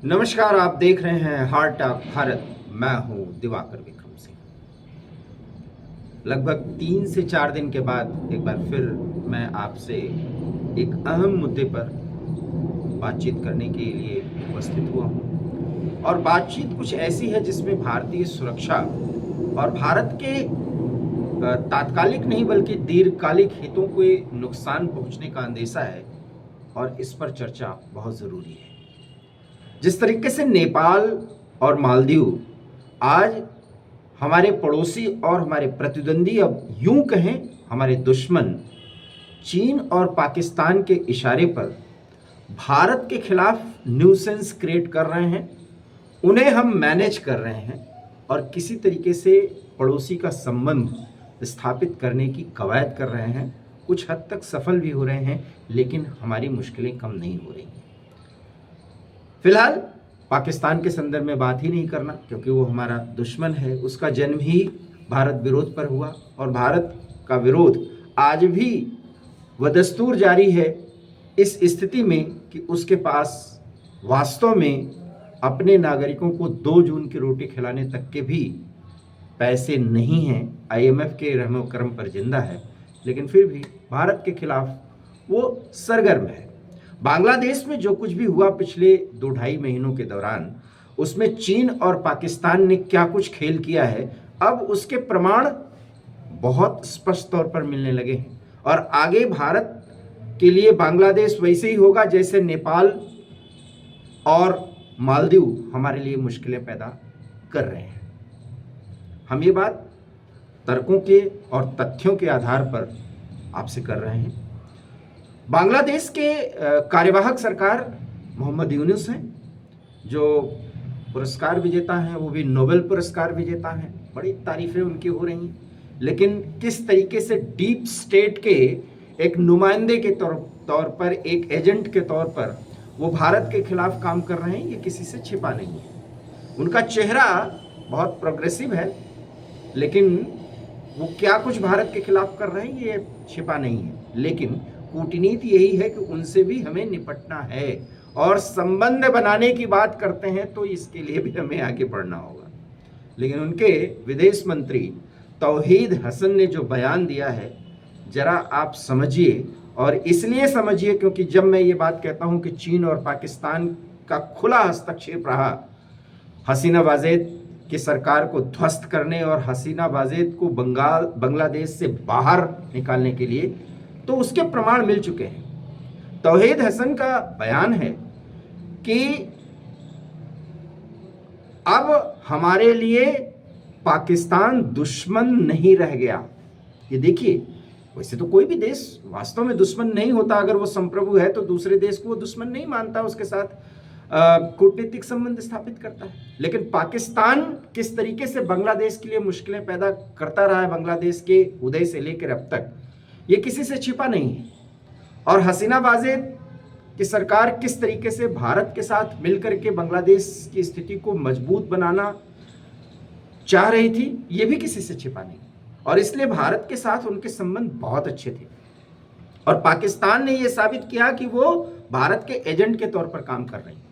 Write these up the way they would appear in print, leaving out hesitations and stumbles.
नमस्कार, आप देख रहे हैं हार्ट टॉक भारत। मैं हूं दिवाकर विक्रम सिंह। लगभग 3 से 4 दिन के बाद एक बार फिर मैं आपसे एक अहम मुद्दे पर बातचीत करने के लिए उपस्थित हुआ हूं। और बातचीत कुछ ऐसी है जिसमें भारतीय सुरक्षा और भारत के तात्कालिक नहीं बल्कि दीर्घकालिक हितों को नुकसान पहुंचने का अंदेशा है, और इस पर चर्चा बहुत ज़रूरी है। जिस तरीके से नेपाल और मालदीव आज हमारे पड़ोसी और हमारे प्रतिद्वंदी, अब यूं कहें हमारे दुश्मन चीन और पाकिस्तान के इशारे पर भारत के खिलाफ न्यूसेंस क्रिएट कर रहे हैं, उन्हें हम मैनेज कर रहे हैं और किसी तरीके से पड़ोसी का संबंध स्थापित करने की कवायद कर रहे हैं। कुछ हद तक सफल भी हो रहे हैं, लेकिन हमारी मुश्किलें कम नहीं हो रही। फिलहाल पाकिस्तान के संदर्भ में बात ही नहीं करना, क्योंकि वो हमारा दुश्मन है। उसका जन्म ही भारत विरोध पर हुआ और भारत का विरोध आज भी बदस्तूर जारी है, इस स्थिति में कि उसके पास वास्तव में अपने नागरिकों को 2 जून की रोटी खिलाने तक के भी पैसे नहीं हैं। IMF के रहमो करम पर जिंदा है, लेकिन फिर भी भारत के खिलाफ वो सरगर्म है। बांग्लादेश में जो कुछ भी हुआ पिछले 2-2.5 महीनों के दौरान, उसमें चीन और पाकिस्तान ने क्या कुछ खेल किया है, अब उसके प्रमाण बहुत स्पष्ट तौर पर मिलने लगे हैं। और आगे भारत के लिए बांग्लादेश वैसे ही होगा जैसे नेपाल और मालदीव हमारे लिए मुश्किलें पैदा कर रहे हैं। हम ये बात तर्कों के और तथ्यों के आधार पर आपसे कर रहे हैं। बांग्लादेश के कार्यवाहक सरकार मोहम्मद यूनुस हैं, जो पुरस्कार विजेता हैं, वो भी नोबेल पुरस्कार विजेता हैं। बड़ी तारीफें उनकी हो रही हैं, लेकिन किस तरीके से डीप स्टेट के एक नुमाइंदे के तौर पर, एक एजेंट के तौर पर वो भारत के खिलाफ काम कर रहे हैं, ये किसी से छिपा नहीं है। उनका चेहरा बहुत प्रोग्रेसिव है, लेकिन वो क्या कुछ भारत के खिलाफ कर रहे हैं ये छिपा नहीं है। लेकिन कूटनीति यही है कि उनसे भी हमें निपटना है, और संबंध बनाने की बात करते हैं तो इसके लिए भी हमें आगे बढ़ना होगा। लेकिन उनके विदेश मंत्री तौहीद हसन ने जो बयान दिया है, जरा आप समझिए। और इसलिए समझिए क्योंकि जब मैं ये बात कहता हूं कि चीन और पाकिस्तान का खुला हस्तक्षेप रहा हसीना वाजेद की सरकार को ध्वस्त करने और हसीना वाजेद को बांग्लादेश से बाहर निकालने के लिए, तो उसके प्रमाण मिल चुके हैं। तौहीद हसन का बयान है कि अब हमारे लिए पाकिस्तान दुश्मन नहीं रह गया। ये देखिए, वैसे तो कोई भी देश वास्तव में दुश्मन नहीं होता। अगर वो संप्रभु है तो दूसरे देश को वो दुश्मन नहीं मानता, उसके साथ कूटनीतिक संबंध स्थापित करता है। लेकिन पाकिस्तान किस तरीके से बांग्लादेश के लिए मुश्किलें पैदा करता रहा है, बांग्लादेश के उदय से लेकर अब तक, ये किसी से छिपा नहीं है। और हसीना वाजेद की सरकार किस तरीके से भारत के साथ मिलकर के बांग्लादेश की स्थिति को मजबूत बनाना चाह रही थी, ये भी किसी से छिपा नहीं। और इसलिए भारत के साथ उनके संबंध बहुत अच्छे थे, और पाकिस्तान ने यह साबित किया कि वो भारत के एजेंट के तौर पर काम कर रही है।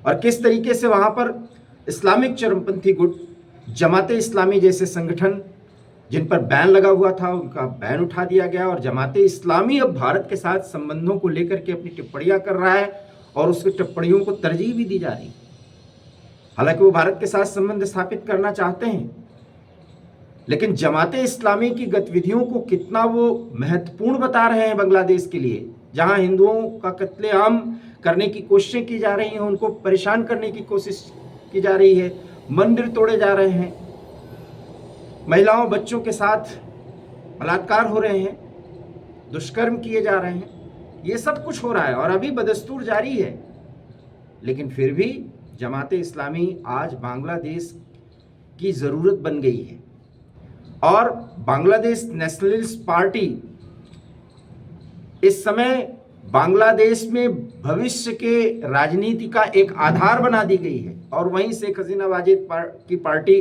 और किस तरीके से वहां पर इस्लामिक चरमपंथी गुट, जमाते इस्लामी जैसे संगठन जिन पर बैन लगा हुआ था, उनका बैन उठा दिया गया, और जमाते इस्लामी अब भारत के साथ संबंधों को लेकर के अपनी टिप्पणियां कर रहा है, और उसकी टिप्पणियों को तरजीह भी दी जा रही। हालांकि वो भारत के साथ संबंध स्थापित करना चाहते हैं, लेकिन जमाते इस्लामी की गतिविधियों को कितना वो महत्वपूर्ण बता रहे हैं बांग्लादेश के लिए, जहां हिंदुओं का कत्लेआम करने की कोशिशें की जा रही हैं, उनको परेशान करने की कोशिश की जा रही है, मंदिर तोड़े जा रहे हैं, महिलाओं बच्चों के साथ बलात्कार हो रहे हैं, दुष्कर्म किए जा रहे हैं, ये सब कुछ हो रहा है और अभी बदस्तूर जारी है। लेकिन फिर भी जमाते इस्लामी आज बांग्लादेश की ज़रूरत बन गई है, और बांग्लादेश नेशनलिस्ट पार्टी इस समय बांग्लादेश में भविष्य के राजनीति का एक आधार बना दी गई है। और वहीं शेख हसीना वाजेद की पार्टी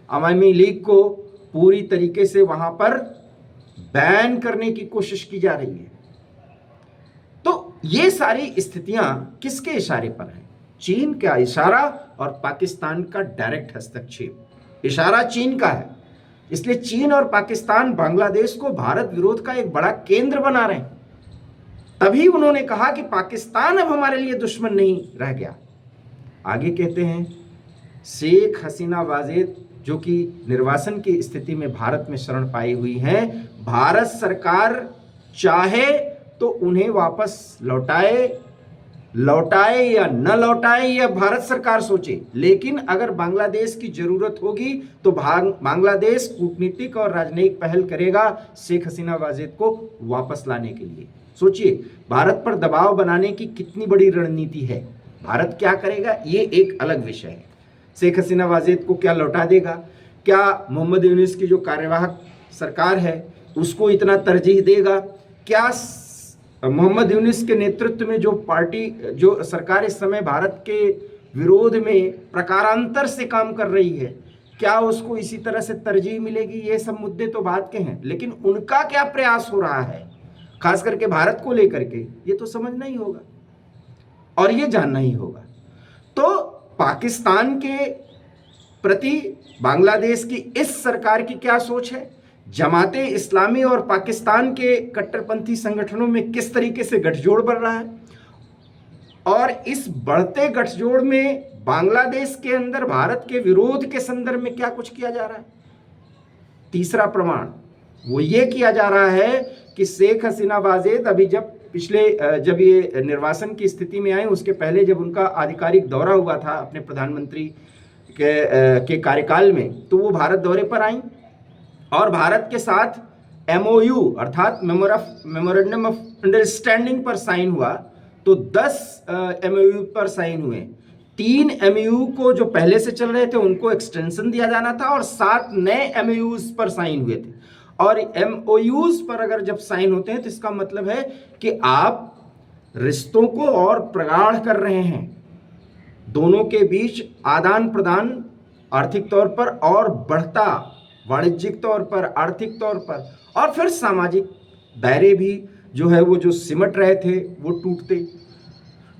अवामी लीग को पूरी तरीके से वहां पर बैन करने की कोशिश की जा रही है। तो ये सारी स्थितियां किसके इशारे पर हैं? चीन का इशारा और पाकिस्तान का डायरेक्ट हस्तक्षेप। इशारा चीन का है, इसलिए चीन और पाकिस्तान बांग्लादेश को भारत विरोध का एक बड़ा केंद्र बना रहे हैं। तभी उन्होंने कहा कि पाकिस्तान अब हमारे लिए दुश्मन नहीं रह गया। आगे कहते हैं, शेख हसीना वाजेद जो कि निर्वासन की स्थिति में भारत में शरण पाई हुई हैं, भारत सरकार चाहे तो उन्हें वापस लौटाए या न लौटाए, यह भारत सरकार सोचे, लेकिन अगर बांग्लादेश की जरूरत होगी तो बांग्लादेश कूटनीतिक और राजनयिक पहल करेगा शेख हसीना वाजेद को वापस लाने के लिए। सोचिए, भारत पर दबाव बनाने की कितनी बड़ी रणनीति है। भारत क्या करेगा ये एक अलग विषय है। शेख हसीना वाजेद को क्या लौटा देगा? क्या मोहम्मद यूनुस की जो कार्यवाहक सरकार है उसको इतना तरजीह देगा? क्या मोहम्मद यूनुस के नेतृत्व में जो सरकार इस समय भारत के विरोध में प्रकारांतर से काम कर रही है, क्या उसको इसी तरह से तरजीह मिलेगी? ये सब मुद्दे तो बात के हैं, लेकिन उनका क्या प्रयास हो रहा है खास करके भारत को लेकर के, ये तो समझना ही होगा और ये जानना ही होगा। तो पाकिस्तान के प्रति बांग्लादेश की इस सरकार की क्या सोच है? जमाते इस्लामी और पाकिस्तान के कट्टरपंथी संगठनों में किस तरीके से गठजोड़ बढ़ रहा है और इस बढ़ते गठजोड़ में बांग्लादेश के अंदर भारत के विरोध के संदर्भ में क्या कुछ किया जा रहा है। तीसरा प्रमाण वो ये किया जा रहा है कि शेख हसीना वाजेद अभी जब ये निर्वासन की स्थिति में आए, उसके पहले जब उनका आधिकारिक दौरा हुआ था अपने प्रधानमंत्री के कार्यकाल में, तो वो भारत दौरे पर आई और भारत के साथ MOU अर्थात मेमोरेंडम ऑफ अंडरस्टैंडिंग पर साइन हुआ। तो 10 MOU पर साइन हुए। 3 MOU को जो पहले से चल रहे थे उनको एक्सटेंशन दिया जाना था और 7 नए MOUs पर साइन हुए थे। और MOUs पर अगर जब साइन होते हैं तो इसका मतलब है कि आप रिश्तों को और प्रगाढ़ कर रहे हैं, दोनों के बीच आदान प्रदान आर्थिक तौर पर और बढ़ता, वाणिज्यिक तौर पर, आर्थिक तौर पर, और फिर सामाजिक दायरे भी जो है वो जो सिमट रहे थे वो टूटते,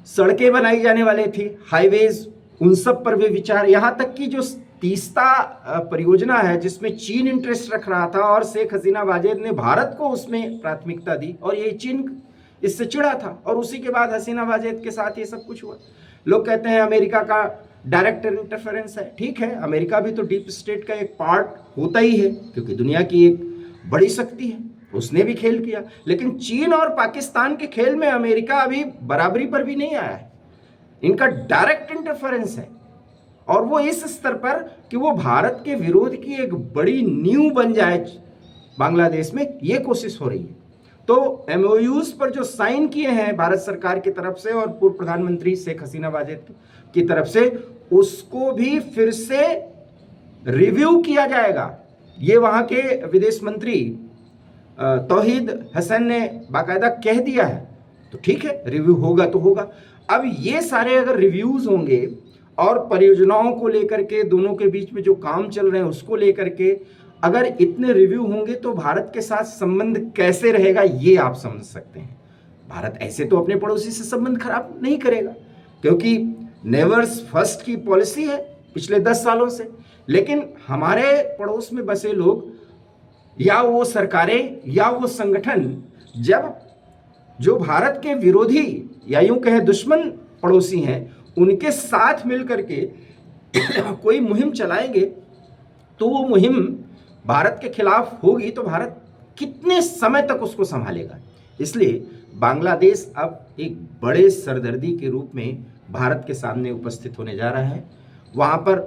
सड़कें बनाई जाने वाले थे, हाईवेज, उन सब पर भी विचार। यहाँ तक कि जो तीस्ता परियोजना है जिसमें चीन इंटरेस्ट रख रहा था और शेख हसीना वाजेद ने भारत को उसमें प्राथमिकता दी और ये चीन इससे चिढ़ा था और उसी के बाद हसीना वाजेद के साथ ये सब कुछ हुआ। लोग कहते हैं अमेरिका का डायरेक्ट इंटरफेरेंस है। ठीक है, अमेरिका भी तो डीप स्टेट का एक पार्ट होता ही है क्योंकि दुनिया की एक बड़ी शक्ति है, उसने भी खेल किया। लेकिन चीन और पाकिस्तान के खेल में अमेरिका अभी बराबरी पर भी नहीं आया है। इनका डायरेक्ट इंटरफेरेंस है और वो इस स्तर पर कि वो भारत के विरोध की एक बड़ी नींव बन जाए बांग्लादेश में, ये कोशिश हो रही है। तो MOUs पर जो साइन किए हैं भारत सरकार की तरफ से और पूर्व प्रधानमंत्री शेख हसीना वाजेद की तरफ से, उसको भी फिर से रिव्यू किया जाएगा। ये वहां के विदेश मंत्री तौहीद हसन ने बाकायदा कह दिया है। तो ठीक है, रिव्यू होगा तो होगा। अब ये सारे अगर रिव्यूज होंगे और परियोजनाओं को लेकर के, दोनों के बीच में जो काम चल रहे हैं उसको लेकर के अगर इतने रिव्यू होंगे तो भारत के साथ संबंध कैसे रहेगा ये आप समझ सकते हैं। भारत ऐसे तो अपने पड़ोसी से संबंध खराब नहीं करेगा क्योंकि नेवर्स फर्स्ट की पॉलिसी है पिछले 10 सालों से। लेकिन हमारे पड़ोस में बसे लोग या वो सरकारें या वो संगठन जब जो भारत के विरोधी या यूं कहे दुश्मन पड़ोसी हैं उनके साथ मिलकर के कोई मुहिम चलाएंगे तो वो मुहिम भारत के खिलाफ होगी तो भारत कितने समय तक उसको संभालेगा। इसलिए बांग्लादेश अब एक बड़े सरदर्दी के रूप में भारत के सामने उपस्थित होने जा रहा है। वहाँ पर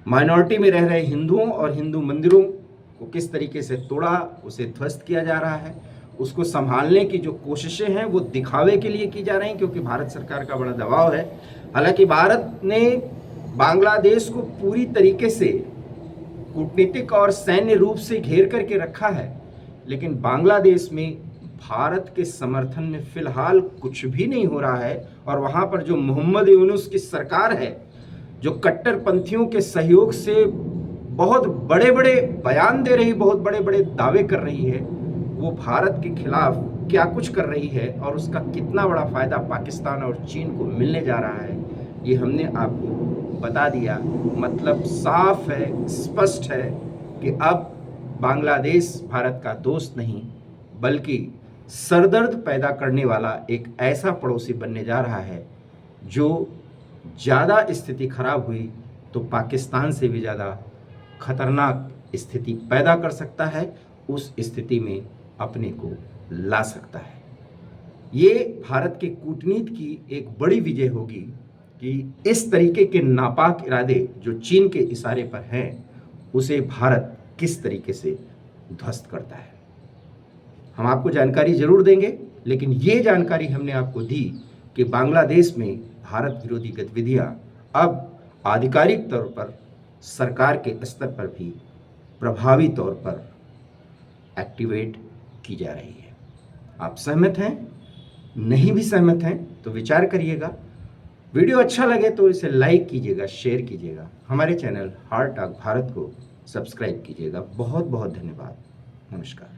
माइनॉरिटी में रह रहे हिंदुओं और हिंदू मंदिरों को किस तरीके से तोड़ा, उसे ध्वस्त किया जा रहा है, उसको संभालने की जो कोशिशें हैं वो दिखावे के लिए की जा रही हैं क्योंकि भारत सरकार का बड़ा दबाव है। हालांकि भारत ने बांग्लादेश को पूरी तरीके से कूटनीतिक और सैन्य रूप से घेर करके रखा है, लेकिन बांग्लादेश में भारत के समर्थन में फिलहाल कुछ भी नहीं हो रहा है। और वहाँ पर जो मोहम्मद यूनुस की सरकार है जो कट्टरपंथियों के सहयोग से बहुत बड़े बड़े बयान दे रही, बहुत बड़े बड़े दावे कर रही है, वो भारत के खिलाफ क्या कुछ कर रही है और उसका कितना बड़ा फायदा पाकिस्तान और चीन को मिलने जा रहा है, ये हमने आपको बता दिया। मतलब साफ है, स्पष्ट है कि अब बांग्लादेश भारत का दोस्त नहीं बल्कि सरदर्द पैदा करने वाला एक ऐसा पड़ोसी बनने जा रहा है जो ज़्यादा स्थिति खराब हुई तो पाकिस्तान से भी ज़्यादा खतरनाक स्थिति पैदा कर सकता है, उस स्थिति में अपने को ला सकता है। ये भारत के कूटनीति की एक बड़ी विजय होगी कि इस तरीके के नापाक इरादे जो चीन के इशारे पर हैं उसे भारत किस तरीके से ध्वस्त करता है। हम आपको जानकारी जरूर देंगे, लेकिन ये जानकारी हमने आपको दी कि बांग्लादेश में भारत विरोधी गतिविधियां अब आधिकारिक तौर पर सरकार के स्तर पर भी प्रभावी तौर पर एक्टिवेट की जा रही है। आप सहमत हैं? नहीं भी सहमत हैं तो विचार करिएगा। वीडियो अच्छा लगे तो इसे लाइक कीजिएगा, शेयर कीजिएगा। हमारे चैनल हार्ट टॉक भारत को सब्सक्राइब कीजिएगा। बहुत बहुत धन्यवाद। नमस्कार।